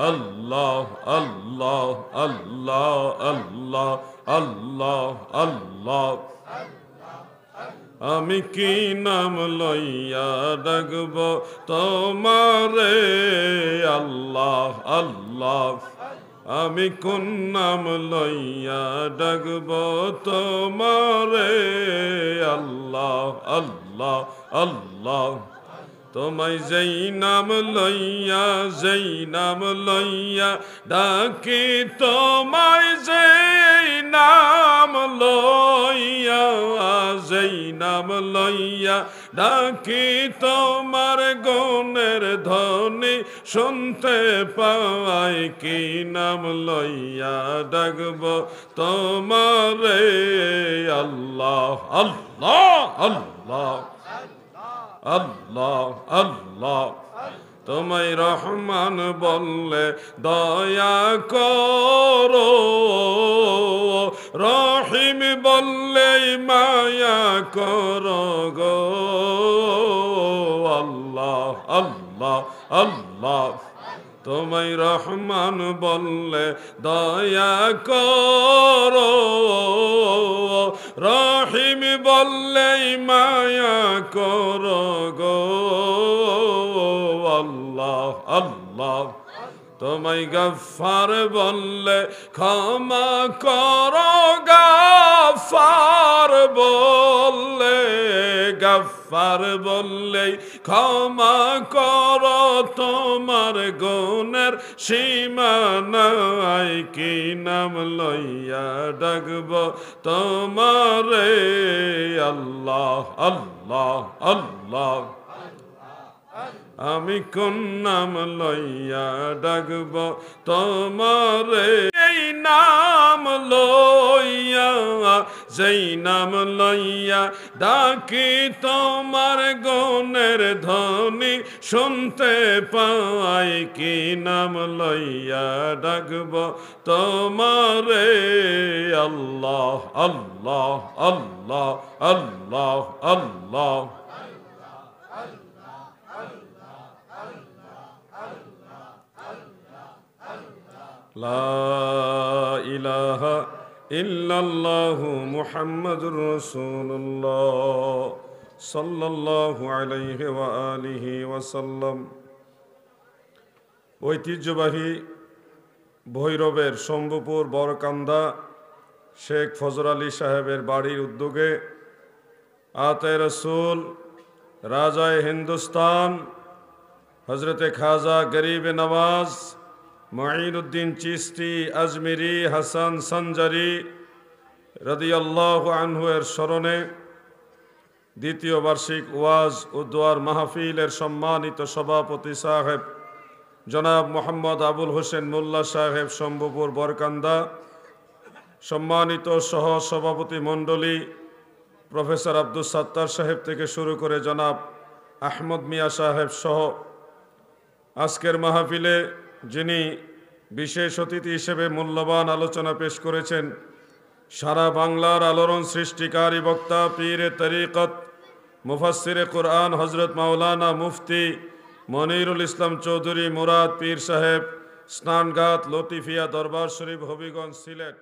আল্লাহ আল্লাহ আল্লাহ আল্লাহ আল্লাহ আল্লাহ। আমি কি নাম লইয়া ডাকব তোমারে আল্লাহ আল্লাহ। আমি কোন নাম লইয়া ডাকব তোমারে আল্লাহ আল্লাহ আল্লাহ। তোমায় যেই নাম লইয়া ডাকি, তোমায় যেই নাম লইয়া ডাকি, তোমার গুণের ধ্বনি শুনতে পাই। কি নাম লইয়া ডাকব তোমারে আল্লাহ আল্লাহ আল্লাহ আল্লাহ আল্লাহ। তোমায় রহমান বললে দয়া করো, রহিম বললে মায়া করো গো আল্লাহ আল্লাহ আল্লাহ। তোমায় রহমান বললে দয়া করো, রহিম বললে মায়া করো গো আল্লাহ আল্লাহ। তোমায় গফফার বললে ক্ষমা করো, গফফার বললে ক্ষমা করো, তোমার গুণের সীমা নাই। কি নাম লইয়া ডাকব তোমারে আল্লাহ আল্লাহ আল্লাহ। আমি কোন নাম লইয়া ডাকব তোমারে, যেই নাম লইয়া ডাকি, তোমার গুণের ধ্বনি শুনতে পাই। কি নাম লইয়া ডাকব তোমারে আল্লাহ আল্লাহ আল্লাহ আল্লাহ আল্লাহ। লা ইলাহা ইল্লাল্লাহু মুহাম্মাদুর রাসূলুল্লাহ সাল্লাল্লাহু আলাইহি ওয়া আলিহি ওয়াসাল্লাম। ঐতিহ্যবাহী ভৈরবের শম্ভুপুর বরকান্দা শেখ ফজর আলী সাহেবের বাড়ির উদ্যোগে আতে রসুল রাজায়ে হিন্দুস্তান হজরতে খাজা গরিবে নওয়াজ মুঈনুদ্দিন চিশতি আজমিরি হাসান সঞ্জারি রাদিয়াল্লাহু আনহু এর স্মরণে দ্বিতীয় বার্ষিক ওয়াজ ও দোয়ার মাহফিলের সম্মানিত সভাপতি সাহেব জনাব মোহাম্মদ আবুল হোসেন মোল্লা সাহেব শম্ভুপুর বরকান্দা, সম্মানিত সহ সভাপতি মণ্ডলী প্রফেসর আব্দুল সাত্তার সাহেব থেকে শুরু করে জনাব আহমদ মিয়া সাহেব সহ আজকের মাহফিলে যিনি বিশেষ অতিথি হিসেবে মূল্যবান আলোচনা পেশ করেছেন, সারা বাংলার আলোড়ন সৃষ্টিকারী বক্তা পীরে তরিকত মুফাসসিরে কুরআন হজরত মাওলানা মুফতি মনিরুল ইসলাম চৌধুরী মুরাদ পীর সাহেব, স্নানঘাট লতিফিয়া দরবার শরীফ হবিগঞ্জ সিলেট।